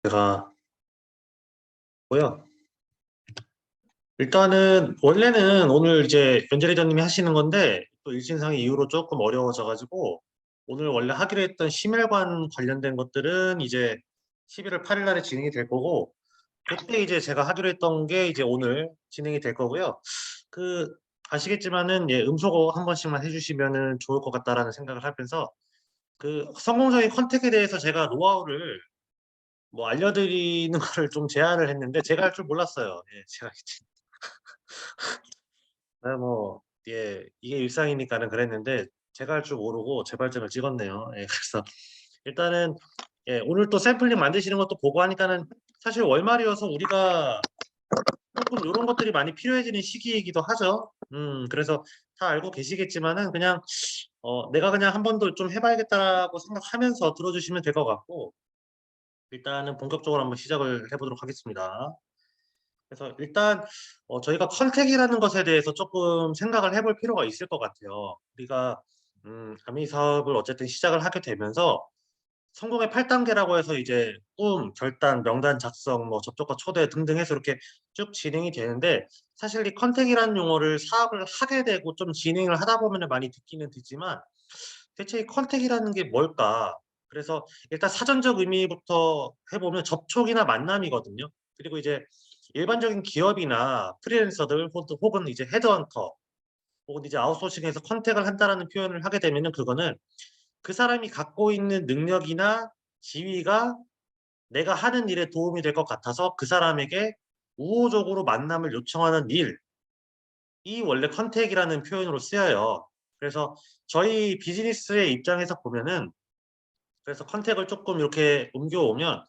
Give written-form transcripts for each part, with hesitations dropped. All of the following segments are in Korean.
제가 고요. 일단은 원래는 오늘 이제 연재리더님이 하시는 건데 또 일신상의 이유로 조금 어려워져 가지고 오늘 원래 하기로 했던 심혈관 관련된 것들은 이제 11월 8일 날에 진행이 될 거고 그때 이제 제가 하기로 했던 게 이제 오늘 진행이 될 거고요. 그 아시겠지만은 예 음소거 한 번씩만 해 주시면은 좋을 것 같다라는 생각을 하면서 그 성공적인 컨택에 대해서 제가 노하우를 뭐 알려드리는 거를 좀 제안을 했는데 제가 할 줄 몰랐어요. 예 제가 뭐 예 이게 일상이니까는 그랬는데 제가 할 줄 모르고 재발점을 찍었네요. 예 그래서 일단은 예 오늘 또 샘플링 만드시는 것도 보고 하니까는 사실 월말이어서 우리가 쪼끔 요런 것들이 많이 필요해지는 시기이기도 하죠. 그래서 다 알고 계시겠지만은 그냥 내가 그냥 '한 번 더 좀 해 봐야겠다.'라고 생각하면서 들어 주시면 될 것 같고 일단은 본격적으로 한번 시작을 해 보도록 하겠습니다. 그래서 일단 저희가 컨택이라는 것에 대해서 쪼끔 생각을 해볼 필요가 있을 것 같아요. 우리가 아미 사업을 어쨌든 시작을 하게 되면서 성공의 8 단계라고 해서 이제 꿈, 결단, 명단 작성, 뭐 접촉과 초대 등등 해서 이렇게 쭉 진행이 되는데 사실 이 컨택이라는 용어를 사업을 하게 되고 좀 진행을 하다 보면은 많이 듣기는 듣지만 '대체 이 컨택이라는 게 뭘까?' 그래서 일단 사전적 의미부터 해 보면 접촉이나 만남이거든요. 그리고 이제 일반적인 기업이나 프리랜서들 혹은 이제 헤드헌터 혹은 이제 아웃소싱해서 컨택을 한다라는 표현을 하게 되면은 그거는 그 사람이 갖고 있는 능력이나 지위가 내가 하는 일에 도움이 될 것 같아서 그 사람에게 우호적으로 만남을 요청하는 일이 원래 컨택이라는 표현으로 쓰여요. 그래서 저희 비즈니스의 입장에서 보면은 그래서 컨택을 쪼끔 이렇게 옮겨오면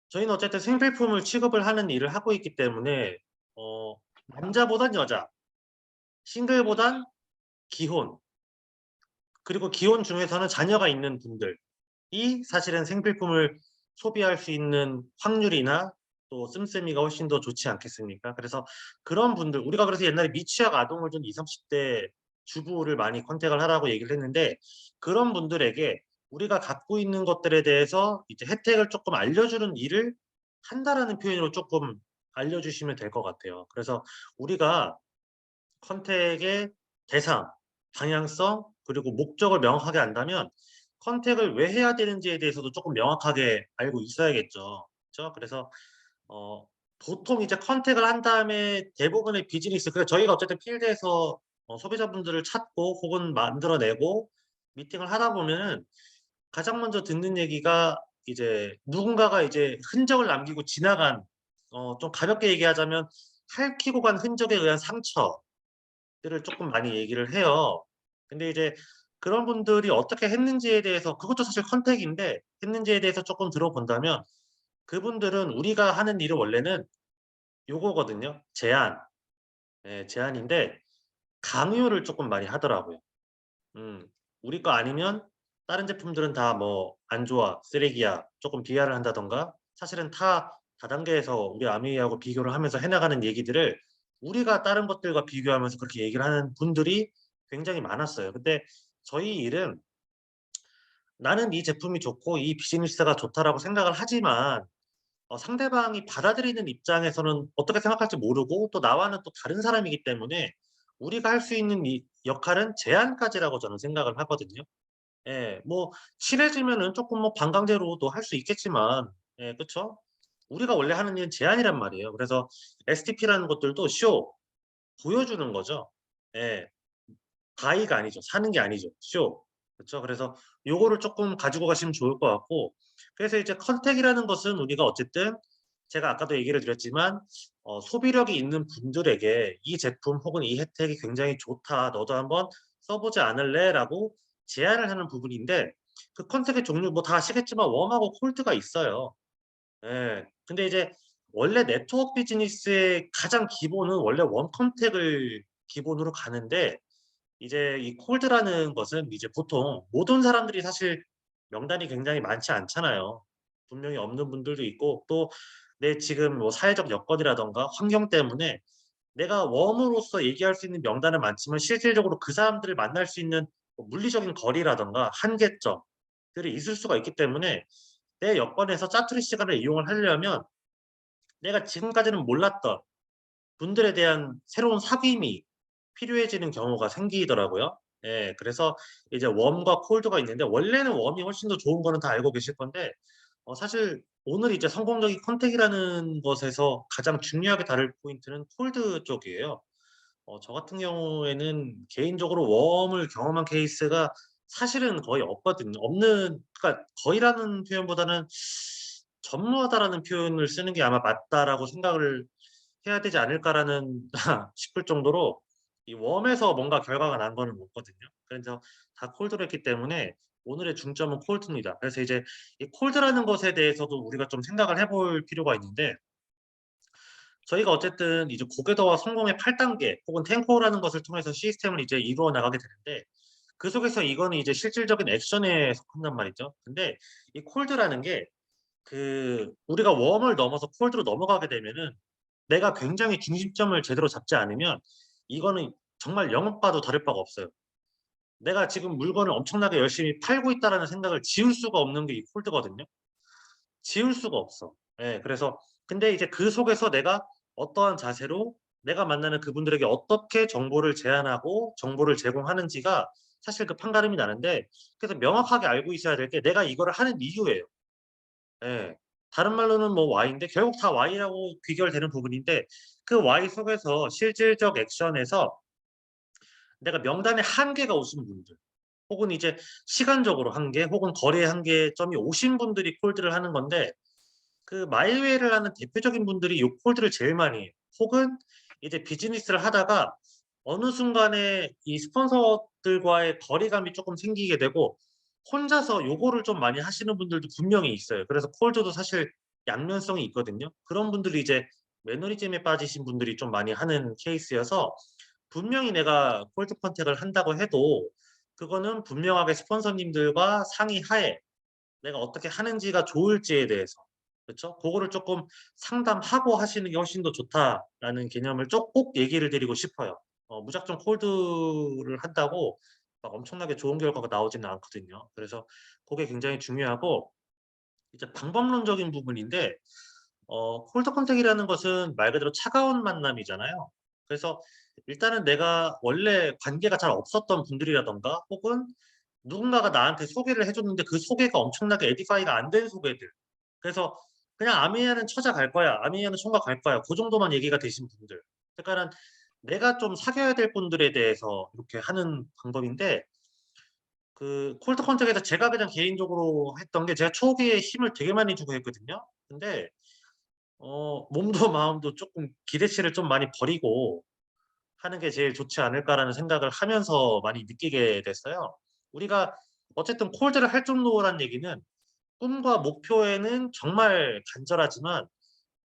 저희는 어쨌든 생필품을 취급을 하는 일을 하고 있기 때문에 어 남자보단 여자, 싱글보단 기혼, 그리고 기혼 중에서는 자녀가 있는 분들이 사실은 생필품을 소비할 수 있는 확률이나 또 씀씀이가 훨씬 더 좋지 않겠습니까? 그래서 그런 분들 우리가 그래서 옛날에 미취학 아동을 좀 20-30대 주부를 많이 컨택을 하라고 얘기를 했는데 그런 분들에게 우리가 갖고 있는 것들에 대해서 이제 혜택을 쪼끔 알려주는 일을 한다라는 표현으로 쪼끔 알려주시면 될 것 같아요. 그래서 우리가 컨택의 대상, 방향성 그리고 목적을 명확하게 안다면 컨택을 왜 해야 되는지에 대해서도 쪼끔 명확하게 알고 있어야겠죠. 그쵸? 그래서 어 보통 이제 컨택을 한 다음에 대부분의 비즈니스 그러니까 저희가 어쨌든 필드에서 소비자분들을 찾고 혹은 만들어 내고 미팅을 하다 보면은 가장 먼저 듣는 얘기가 이제 누군가가 이제 흔적을 남기고 지나간 좀 가볍게 얘기하자면 핥히고 간 흔적에 의한 상처 들을 쪼끔 많이 얘기를 해요. 근데 이제 그런 분들이 어떻게 했는지에 대해서 그것도 사실 컨택인데 했는지에 대해서 쪼끔 들어본다면 그분들은 우리가 하는 일은 원래는 요거거든요. 제안. 예 제안인데 강요를 쪼끔 많이 하더라고요. 음. "우리 거 아니면 다른 제품들은 다 뭐 안 좋아. 쓰레기야." 쪼끔 비하를 한다든가 사실은 타 다단계에서 우리 아미하고 비교를 하면서 해 나가는 얘기들을 우리가 다른 것들과 비교하면서 그렇게 얘기를 하는 분들이 굉장히 많았어요. 근데 저희 일은 '나는 이 제품이 좋고 이 비즈니스가 좋다.'라고 생각을 하지만 상대방이 받아들이는 입장에서는 어떻게 생각할지 모르고 또 나와는 또 다른 사람이기 때문에 우리가 할 수 있는 이 역할은 제안까지라고 저는 생각을 하거든요. 예. 뭐 친해지면은 쪼끔 뭐 반강제로도 할 수 있겠지만 예 그쵸? 우리가 원래 하는 일은 제안이란 말이에요. 그래서 STP라는 것들도 쇼, 보여주는 거죠. 예. 바이가 아니죠. 사는 게 아니죠. 쇼. 그쵸? 그래서 요거를 쪼끔 가지고 가시면 좋을 것 같고 그래서 이제 컨택이라는 것은 우리가 어쨌든 제가 아까도 얘기를 드렸지만 소비력이 있는 분들에게 "이 제품 혹은 이 혜택이 굉장히 좋다. 너도 한번 써 보지 않을래?"라고 제안을 하는 부분인데 그 컨택의 종류 뭐 다 아시겠지만 웜하고 콜드가 있어요. 예. 근데 이제 원래 네트워크 비즈니스의 가장 기본은 원래 웜 컨택을 기본으로 가는데 이제 이 콜드라는 것은 이제 보통 모든 사람들이 사실 명단이 굉장히 많지 않잖아요. 분명히 없는 분들도 있고 또 내 지금 뭐 사회적 여건이라든가 환경 때문에 내가 웜으로서 얘기할 수 있는 명단은 많지만 실질적으로 그 사람들을 만날 수 있는 뭐 물리적인 거리라든가 한계점들이 있을 수가 있기 때문에 내 여건에서 짜투리 시간을 이용을 하려면 내가 지금까지는 몰랐던 분들에 대한 새로운 사귐이 필요해지는 경우가 생기더라고요. 예. 그래서 이제 웜과 콜드가 있는데 원래는 웜이 훨씬 더 좋은 거는 다 알고 계실 건데 사실 오늘 이제 성공적인 컨택이라는 것에서 가장 중요하게 다룰 포인트는 콜드 쪽이에요. 저 같은 경우에는 개인적으로 웜을 경험한 케이스가 사실은 거의 없거든요. 없는, 그러니까 거의라는 표현보다는 전무하다라는 표현을 쓰는 게 아마 맞다라고 생각을 해야 되지 않을까라는 싶을 정도로 이 웜에서 뭔가 결과가 난 거는 없거든요. 그래서 다 콜드로 했기 때문에 오늘의 중점은 콜드입니다. 그래서 이제 이 콜드라는 것에 대해서도 우리가 좀 생각을 해볼 필요가 있는데, 저희가 어쨌든 이제 고궤도와 성공의 8 단계 혹은 탱고라는 것을 통해서 시스템을 이제 이루어 나가게 되는데, 그 속에서 이거는 이제 실질적인 액션에 속한단 말이죠. 근데 이 콜드라는 게 우리가 웜을 넘어서 콜드로 넘어가게 되면은 내가 굉장히 중심점을 제대로 잡지 않으면 이거는 정말 영업과도 다를 바가 없어요. 내가 지금 물건을 엄청나게 열심히 팔고 있다라는 생각을 지울 수가 없는 게 이 콜드거든요. 지울 수가 없어. 예. 그래서 근데 이제 그 속에서 내가 어떠한 자세로 내가 만나는 그분들에게 어떻게 정보를 제안하고 정보를 제공하는지가 사실 그 판가름이 나는데, 그래서 명확하게 알고 있어야 될 게 내가 이거를 하는 이유예요. 예. 다른 말로는 뭐 Y인데 결국 다 Y라고 귀결되는 부분인데, 그 Y 속에서 실질적 액션에서 내가 명단에 한계가 오신 분들 혹은 이제 시간적으로 한계 혹은 거래 한계점이 오신 분들이 콜드를 하는 건데, 그 마일웨이를 하는 대표적인 분들이 요 콜드를 제일 많이 해요. 혹은 이제 비즈니스를 하다가 어느 순간에 이 스폰서들과의 거리감이 쪼끔 생기게 되고 혼자서 요거를 좀 많이 하시는 분들도 분명히 있어요. 그래서 콜드도 사실 양면성이 있거든요. 그런 분들이 이제 매너리즘에 빠지신 분들이 좀 많이 하는 케이스여서, 분명히 내가 콜드 컨택을 한다고 해도 그거는 분명하게 스폰서님들과 상의하에 내가 어떻게 하는지가 좋을지에 대해서, 그쵸? 고거를 쪼끔 상담하고 하시는 게 훨씬 더 좋다라는 개념을 꼭 얘기를 드리고 싶어요. 무작정 콜드를 한다고 막 엄청나게 좋은 결과가 나오지는 않거든요. 그래서 고게 굉장히 중요하고, 이제 방법론적인 부분인데 콜드 컨택이라는 것은 말 그대로 차가운 만남이잖아요. 그래서 일단은 내가 원래 관계가 잘 없었던 분들이라든가 혹은 누군가가 나한테 소개를 해 줬는데 그 소개가 엄청나게 에디파이가 안 된 소개들. 그래서 그냥 아미야는 찾아갈 거야. 아미야는 총각 갈 거야. 고 정도만 얘기가 되신 분들. 그러니까는 내가 좀 사귀어야 될 분들에 대해서 이렇게 하는 방법인데, 콜드 컨택에서 제가 그냥 개인적으로 했던 게, 제가 초기에 힘을 되게 많이 주고 했거든요. 근데 몸도 마음도 쪼끔 기대치를 좀 많이 버리고 하는 게 제일 좋지 않을까라는 생각을 하면서 많이 느끼게 됐어요. 우리가 어쨌든 콜드를 할 정도란 얘기는 꿈과 목표에는 정말 간절하지만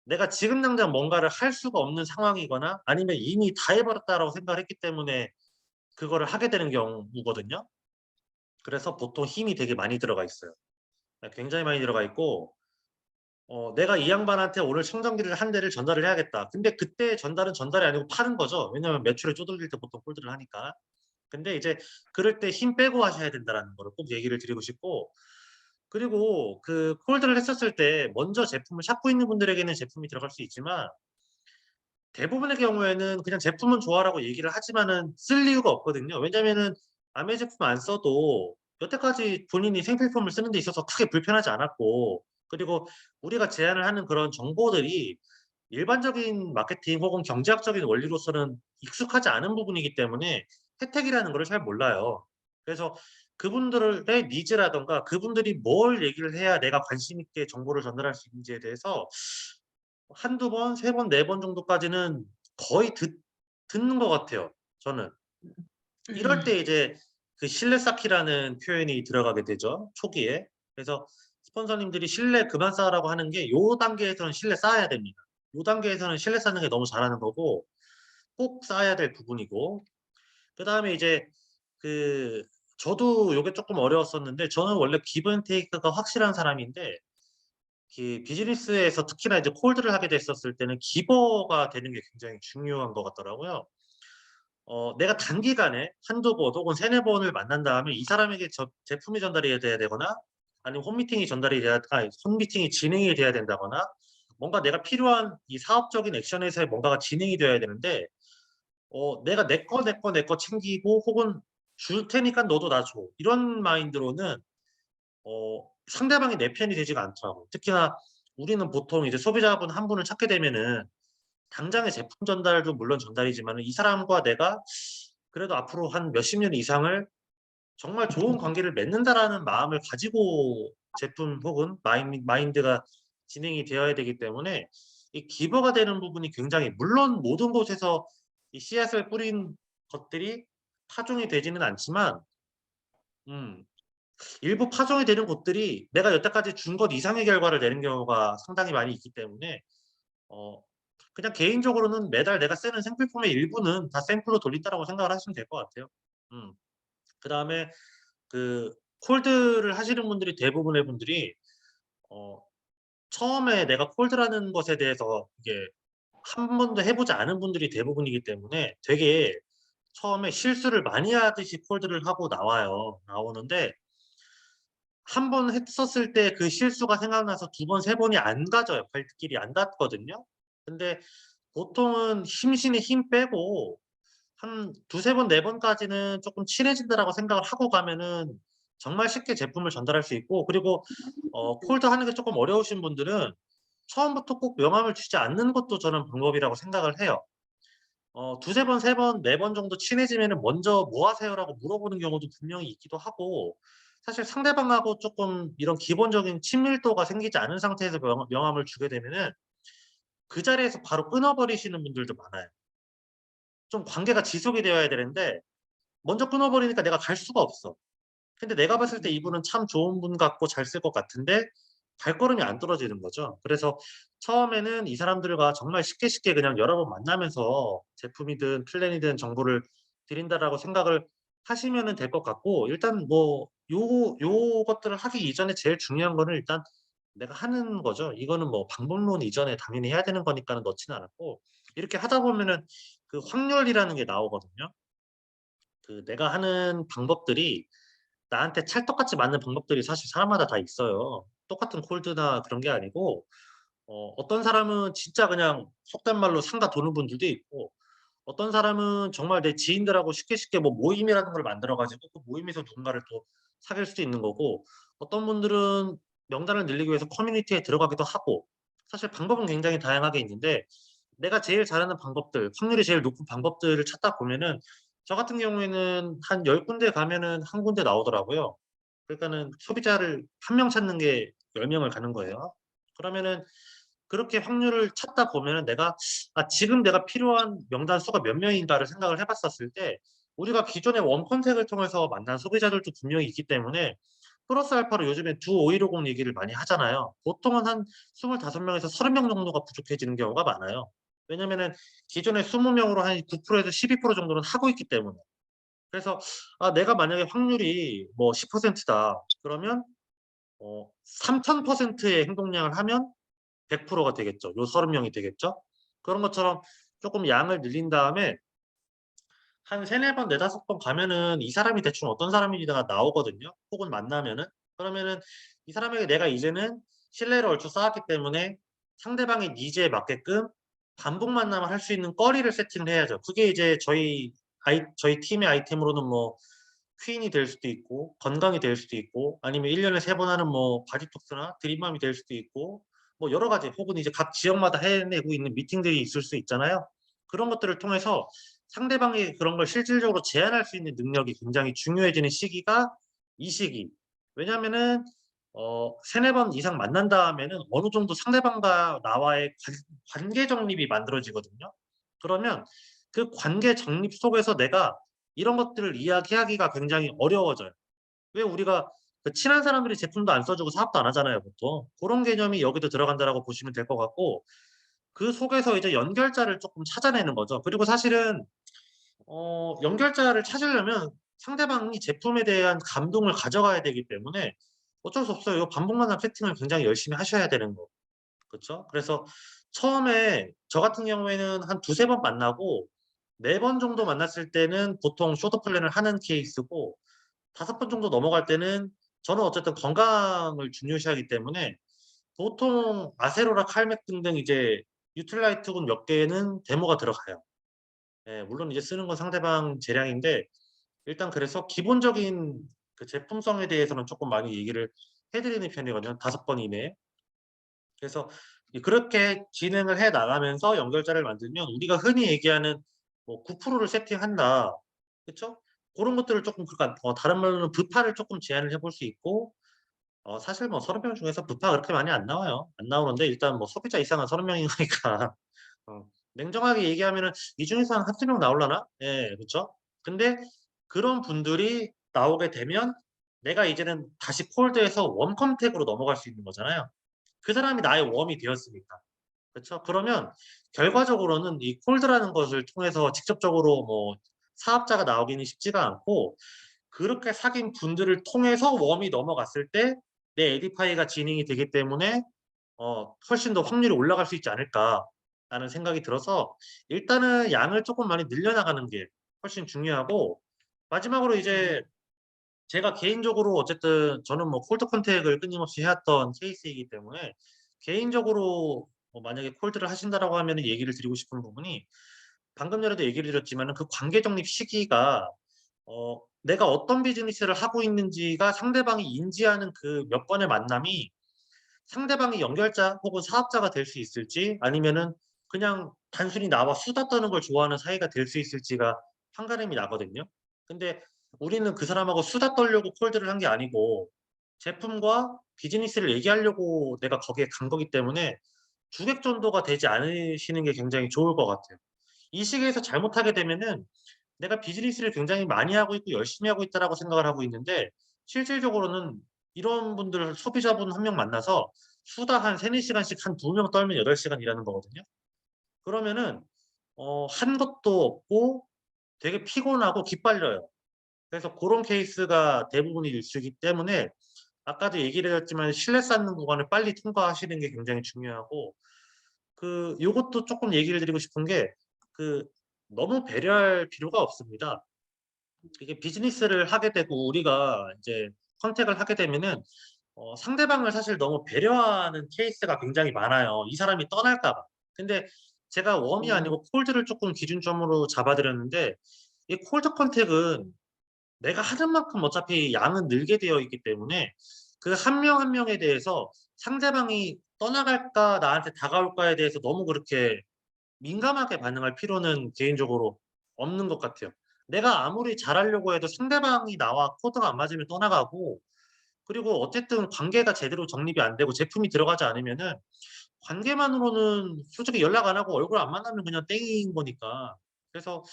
내가 지금 당장 뭔가를 할 수가 없는 상황이거나 아니면 이미 다 해 버렸다라고 생각을 했기 때문에 그거를 하게 되는 경우거든요. 그래서 보통 힘이 되게 많이 들어가 있어요. 예, 굉장히 많이 들어가 있고, '내가 이 양반한테 오늘 청정기를 한 대를 전달을 해야겠다.' 근데 그때 전달은 전달이 아니고 파는 거죠. 왜냐하면 매출에 쪼들릴 때 보통 콜드를 하니까. 근데 이제 그럴 때 힘 빼고 하셔야 된다라는 거를 꼭 얘기를 드리고 싶고, 그리고 콜드를 했었을 때 먼저 제품을 찾고 있는 분들에게는 제품이 들어갈 수 있지만 대부분의 경우에는 그냥 "제품은 좋아."라고 얘기를 하지만은 쓸 이유가 없거든요. 왜냐면은 남의 제품 안 써도 여태까지 본인이 생필품을 쓰는 데 있어서 크게 불편하지 않았고, 그리고 우리가 제안을 하는 그런 정보들이 일반적인 마케팅 혹은 경제학적인 원리로서는 익숙하지 않은 부분이기 때문에 혜택이라는 거를 잘 몰라요. 그래서 그분들의 니즈라든가 그분들이 뭘 얘기를 해야 내가 관심 있게 정보를 전달할 수 있는지에 대해서 한두 번, 세 번, 네 번 정도까지는 거의 듣는 것 같아요, 저는. 이럴 음. 때 이제 신뢰 쌓기라는 표현이 들어가게 되죠, 초기에. 그래서 스폰서님들이 "신뢰 그만 쌓으라."고 하는 게 요 단계에서는 신뢰 쌓아야 됩니다. 요 단계에서는 신뢰 쌓는 게 너무 잘하는 거고 꼭 쌓아야 될 부분이고, 그다음에 이제 그 저도 요게 쪼끔 어려웠었는데, 저는 원래 기브 앤 테이크가 확실한 사람인데 비즈니스에서 특히나 이제 콜드를 하게 됐었을 때는 기버가 되는 게 굉장히 중요한 것 같더라고요. 내가 단기간에 한두 번 혹은 세네 번을 만난 다음에 이 사람에게 제품이 전달이 돼야 되거나 아니면 홈미팅이 전달이 돼야 아니 홈미팅이 진행이 돼야 된다거나 뭔가 내가 필요한 이 사업적인 액션에서의 뭔가가 진행이 되어야 되는데 내가 내 거 챙기고 혹은 줄 테니까 너도 나 줘. 이런 마인드로는 상대방이 내 편이 되지가 않더라고요. 특히나 우리는 보통 이제 소비자분 한 분을 찾게 되면은 당장의 제품 전달도 물론 전달이지만은 이 사람과 내가 그래도 앞으로 한 몇십 년 이상을 정말 좋은 관계를 맺는다라는 마음을 가지고 제품 혹은 마인드가 진행이 되어야 되기 때문에 이 기버가 되는 부분이 굉장히 물론 모든 곳에서 이 씨앗을 뿌린 것들이 파종이 되지는 않지만 음 일부 파종이 되는 곳들이 내가 여태까지 준 것 이상의 결과를 내는 경우가 상당히 많이 있기 때문에 어 그냥 개인적으로는 매달 내가 쓰는 생필품의 일부는 다 샘플로 돌린다라고 생각을 하시면 될 것 같아요. 음. 그다음에 그 콜드를 하시는 분들이 대부분의 분들이 어 처음에 내가 콜드라는 것에 대해서 이게 한 번도 해 보지 않은 분들이 대부분이기 때문에 되게 처음에 실수를 많이 하듯이 콜드를 하고 나오는데 한 번 했었을 때 그 실수가 생각나서 두 번 세 번이 안 가져요. 발길이 안 닿거든요. 근데 보통은 힘신에 힘 빼고 한 두세 번 네 번까지는 쪼끔 친해진다라고 생각을 하고 가면은 정말 쉽게 제품을 전달할 수 있고 그리고 콜드 하는 게 쪼끔 어려우신 분들은 처음부터 꼭 명함을 주지 않는 것도 저는 방법이라고 생각을 해요. 두세 번, 세 번, 네 번 정도 친해지면은 먼저 "뭐 하세요?"라고 물어보는 경우도 분명히 있기도 하고 사실 상대방하고 쪼끔 이런 기본적인 친밀도가 생기지 않은 상태에서 명함을 주게 되면은 그 자리에서 바로 끊어 버리시는 분들도 많아요. 좀 관계가 지속이 되어야 되는데 먼저 끊어 버리니까 내가 갈 수가 없어. 근데 내가 봤을 때 이분은 참 좋은 분 같고 잘 쓸 것 같은데 발걸음이 안 떨어지는 거죠. 그래서 처음에는 이 사람들과 정말 쉽게 그냥 여러 번 만나면서 제품이든 플랜이든 정보를 드린다라고 생각을 하시면은 될 것 같고 일단 뭐 요것들을 하기 이전에 제일 중요한 거는 일단 내가 하는 거죠. 이거는 뭐 방법론 이전에 당연히 해야 되는 거니까는 넣지는 않았고 이렇게 하다 보면은 그 확률이라는 게 나오거든요. 그 내가 하는 방법들이 나한테 찰떡같이 맞는 방법들이 사실 사람마다 다 있어요. 똑같은 콜드나 그런 게 아니고 어떤 사람은 진짜 그냥 속된 말로 상가 도는 분들도 있고 어떤 사람은 정말 내 지인들하고 쉽게 뭐 모임이라는 걸 만들어 가지고 그 모임에서 누군가를 또 사귈 수도 있는 거고 어떤 분들은 명단을 늘리기 위해서 커뮤니티에 들어가기도 하고 사실 방법은 굉장히 다양하게 있는데 내가 제일 잘하는 방법들 확률이 제일 높은 방법들을 찾다 보면은 저 같은 경우에는 한 10 군데 가면은 1 군데 나오더라고요. 그러니까는 소비자를 한 명 찾는 게 10 명을 가는 거예요. 그러면은 그렇게 확률을 찾다 보면은 내가 '아 지금 내가 필요한 명단 수가 몇 명인가.'를 생각을 해 봤었을 때 우리가 기존의 원 컨택을 통해서 만난 소비자들도 분명히 있기 때문에 플러스 알파로 요즘에 두 5150 얘기를 많이 하잖아요. 보통은 한 25 명에서 30명 정도가 부족해지는 경우가 많아요. 왜냐면은 기존에 20 명으로 한 9% 에서 12% 정도는 하고 있기 때문에. 그래서 내가 만약에 확률이 뭐 10% 다. 그러면 3000%의 행동량을 하면 100%가 되겠죠. 요 30 명이 되겠죠. 그런 것처럼 쪼끔 양을 늘린 다음에 한 3-4 번, 4-5번 가면은 이 사람이 대충 어떤 사람인지가 나오거든요, 혹은 만나면은. 그러면은 이 사람에게 내가 이제는 신뢰를 얼추 쌓았기 때문에 상대방의 니즈에 맞게끔 반복 만남을 할 수 있는 거리를 세팅을 해야죠. 그게 이제 저희 팀의 아이템으로는 뭐 퀸이 될 수도 있고 건강이 될 수도 있고 아니면 1 년에 3번 하는 뭐 바디톡스나 드림맘이 될 수도 있고 뭐 여러 가지 혹은 이제 각 지역마다 해내고 있는 미팅들이 있을 수 있잖아요. 그런 것들을 통해서 상대방이 그런 걸 실질적으로 제한할 수 있는 능력이 굉장히 중요해지는 시기가 이 시기. 왜냐하면은 3-4번 이상 만난 다음에는 어느 정도 상대방과 나와의 관계 정립이 만들어지거든요. 그러면 그 관계 정립 속에서 내가 이런 것들을 이야기하기가 굉장히 어려워져요. 왜 우리가 그 친한 사람들이 제품도 안 써 주고 사업도 안 하잖아요 보통. 고런 개념이 여기도 들어간다라고 보시면 될 것 같고 그 속에서 이제 연결자를 쪼끔 찾아내는 거죠. 그리고 사실은 연결자를 찾으려면 상대방이 제품에 대한 감동을 가져가야 되기 때문에 어쩔 수 없어요. 요 반복 만남 세팅을 굉장히 열심히 하셔야 되는 거. 그쵸? 그래서 처음에 저 같은 경우에는 한 두세 번 만나고 4번 정도 만났을 때는 보통 쇼트 플랜을 하는 케이스고 5번 정도 넘어갈 때는 저는 어쨌든 건강을 중요시하기 때문에 보통 아세로라, 칼맥 등등 이제 뉴트랄라이트군 몇 개는 데모가 들어가요. 예, 물론 이제 쓰는 건 상대방 재량인데 일단 그래서 기본적인 그 제품성에 대해서는 쪼끔 많이 얘기를 해 드리는 편이거든요, 5번 이내에. 그래서 그렇게 진행을 해 나가면서 연결자를 만들면 우리가 흔히 얘기하는 뭐 9%를 세팅한다. 그쵸? 고런 것들을 쪼끔 그러니까 다른 말로는 부파를 쪼끔 제한을 해볼 수 있고 사실 뭐 30명 중에서 부파 그렇게 많이 안 나와요. 안 나오는데 일단 뭐 소비자 이상은 30 명인 거니까 냉정하게 얘기하면은 이 중에서 한 1-2명 나올라나? 예, 그쵸? 근데 그런 분들이 나오게 되면 내가 이제는 다시 콜드에서 웜 컨택으로 넘어갈 수 있는 거잖아요. 그 사람이 나의 웜이 되었으니까. 그쵸? 그러면 결과적으로는 이 콜드라는 것을 통해서 직접적으로 뭐 사업자가 나오기는 쉽지가 않고 그렇게 사귄 분들을 통해서 웜이 넘어갔을 때 내 에디파이가 진행이 되기 때문에 훨씬 더 확률이 올라갈 수 있지 않을까라는 생각이 들어서 일단은 양을 쪼끔 많이 늘려나가는 게 훨씬 중요하고 마지막으로 이제 제가 개인적으로 어쨌든 저는 뭐 콜드 컨택을 끊임없이 해왔던 케이스이기 때문에 개인적으로 만약에 콜드를 하신다라고 하면은 얘기를 드리고 싶은 부분이 방금 전에도 얘기를 드렸지만은 그 관계 정립 시기가 내가 어떤 비즈니스를 하고 있는지가 상대방이 인지하는 그 몇 번의 만남이 상대방이 연결자 혹은 사업자가 될 수 있을지 아니면은 그냥 단순히 나와 수다 떠는 걸 좋아하는 사이가 될 수 있을지가 판가름이 나거든요. 근데 우리는 그 사람하고 수다 떨려고 콜드를 한 게 아니고 제품과 비즈니스를 얘기하려고 내가 거기에 간 거기 때문에 주객전도가 되지 않으시는 게 굉장히 좋을 것 같아요. 이 시기에서 잘못하게 되면은 '내가 비즈니스를 굉장히 많이 하고 있고 열심히 하고 있다.'라고 생각을 하고 있는데 실질적으로는 이런 분들 소비자분 한 명 만나서 수다 한 3-4 시간씩 한 2명 떨면 8 시간 일하는 거거든요. 그러면은 한 것도 없고 되게 피곤하고 기빨려요. 그래서 고런 케이스가 대부분이 일수이기 때문에 아까도 얘기를 드렸지만 신뢰 쌓는 구간을 빨리 통과하시는 게 굉장히 중요하고 요것도 쪼끔 얘기를 드리고 싶은 게 그 너무 배려할 필요가 없습니다. 이게 비즈니스를 하게 되고 우리가 이제 컨택을 하게 되면은 상대방을 사실 너무 배려하는 케이스가 굉장히 많아요, 이 사람이 떠날까 봐. 근데 제가 웜이 아니고 콜드를 쪼끔 기준점으로 잡아 드렸는데 이 콜드 컨택은 내가 하는 만큼 어차피 양은 늘게 되어 있기 때문에 그 한 명 한 명에 대해서 상대방이 떠나갈까 나한테 다가올까에 대해서 너무 그렇게 민감하게 반응할 필요는 개인적으로 없는 것 같아요. 내가 아무리 잘하려고 해도 상대방이 나와 코드가 안 맞으면 떠나가고 그리고 어쨌든 관계가 제대로 정립이 안 되고 제품이 들어가지 않으면은 관계만으로는 솔직히 연락 안 하고 얼굴 안 만나면 그냥 땡인 거니까. 그래서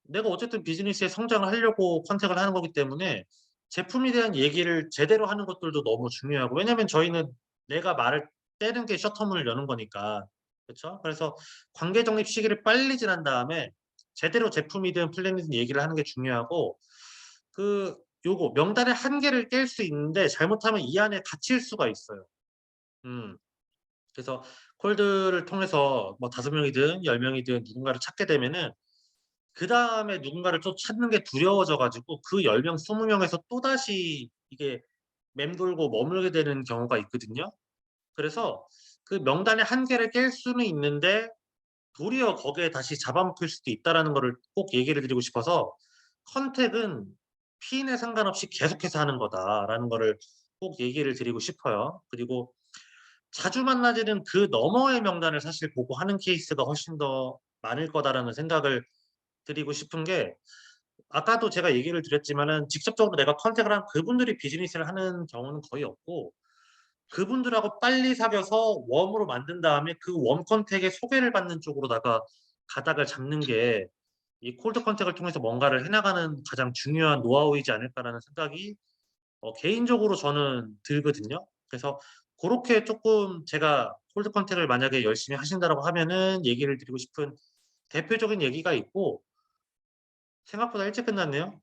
내가 어쨌든 비즈니스에 성장을 하려고 컨택을 하는 거기 때문에 제품에 대한 얘기를 제대로 하는 것들도 너무 중요하고 왜냐면 저희는 내가 말을 떼는 게 셔터문을 여는 거니까. 그쵸? 그래서 관계 정립 시기를 빨리 지난 다음에 제대로 제품이든 플랜이든 얘기를 하는 게 중요하고 그 요거 명단의 한계를 깰 수 있는데 잘못하면 이 안에 갇힐 수가 있어요. 음. 그래서 콜드를 통해서 뭐 5 명이든 10 명이든 누군가를 찾게 되면은 그다음에 누군가를 또 찾는 게 두려워져 가지고 그 10 명, 20 명에서 또다시 이게 맴돌고 머물게 되는 경우가 있거든요. 그래서 그 명단의 한계를 깰 수는 있는데 도리어 거기에 다시 잡아먹힐 수도 있다라는 거를 꼭 얘기를 드리고 싶어서 "컨택은 피인에 상관없이 계속해서 하는 거다."라는 거를 꼭 얘기를 드리고 싶어요. 그리고 자주 만나지는 그 너머의 명단을 사실 보고 하는 케이스가 훨씬 더 많을 거다라는 생각을 드리고 싶은 게 아까도 제가 얘기를 드렸지만은 직접적으로 내가 컨택을 한 그분들이 비즈니스를 하는 경우는 거의 없고 그분들하고 빨리 사귀어서 웜으로 만든 다음에 그 웜 컨택의 소개를 받는 쪽으로다가 가닥을 잡는 게 이 콜드 컨택을 통해서 뭔가를 해 나가는 가장 중요한 노하우이지 않을까라는 생각이 개인적으로 저는 들거든요. 그래서 고렇게 쪼끔 제가 콜드 컨택을 만약에 열심히 하신다라고 하면은 얘기를 드리고 싶은 대표적인 얘기가 있고 생각보다 일찍 끝났네요.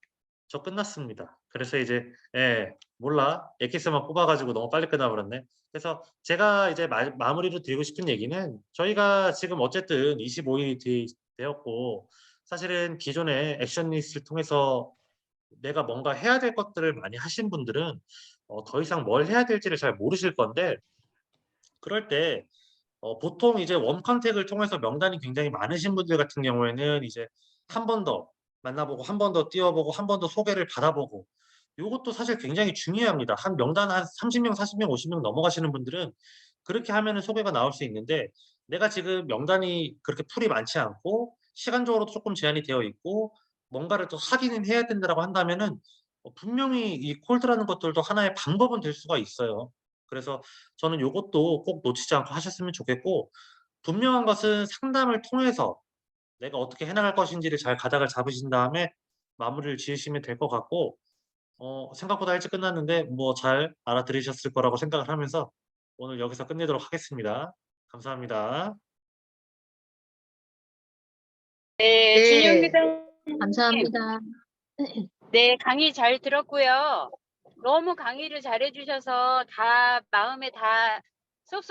저 끝났습니다. 그래서 이제 예 몰라. 엑기스만 뽑아 가지고 너무 빨리 끝나 버렸네. 그래서 제가 이제 마무리로 드리고 싶은 얘기는 저희가 지금 어쨌든 25 일이 되었고 사실은 기존에 액션 리스트를 통해서 내가 뭔가 해야 될 것들을 많이 하신 분들은 더 이상 뭘 해야 될지를 잘 모르실 건데 그럴 때 보통 이제 원 컨택을 통해서 명단이 굉장히 많으신 분들 같은 경우에는 이제 한 번 더 만나보고 한 번 더 띄워보고 한 번 더 소개를 받아보고 요것도 사실 굉장히 중요합니다. 한 명단 한 30 명, 40 명, 50명 넘어가시는 분들은 그렇게 하면은 소개가 나올 수 있는데 내가 지금 명단이 그렇게 풀이 많지 않고 시간적으로도 쪼끔 제한이 되어 있고 뭔가를 또 하기는 해야 된다라고 한다면은 분명히 이 콜드라는 것들도 하나의 방법은 될 수가 있어요. 그래서 저는 요것도 꼭 놓치지 않고 하셨으면 좋겠고 분명한 것은 상담을 통해서 내가 어떻게 해 나갈 것인지를 잘 가닥을 잡으신 다음에 마무리를 지으시면 될 것 같고 생각보다 일찍 끝났는데 뭐 잘 알아들으셨을 거라고 생각을 하면서 오늘 여기서 끝내도록 하겠습니다. 감사합니다. 네, 준영 네, 기자님. 감사합니다. 네, 강의 잘 들었고요. 너무 강의를 잘해 주셔서 다 마음에 다 쏙쏙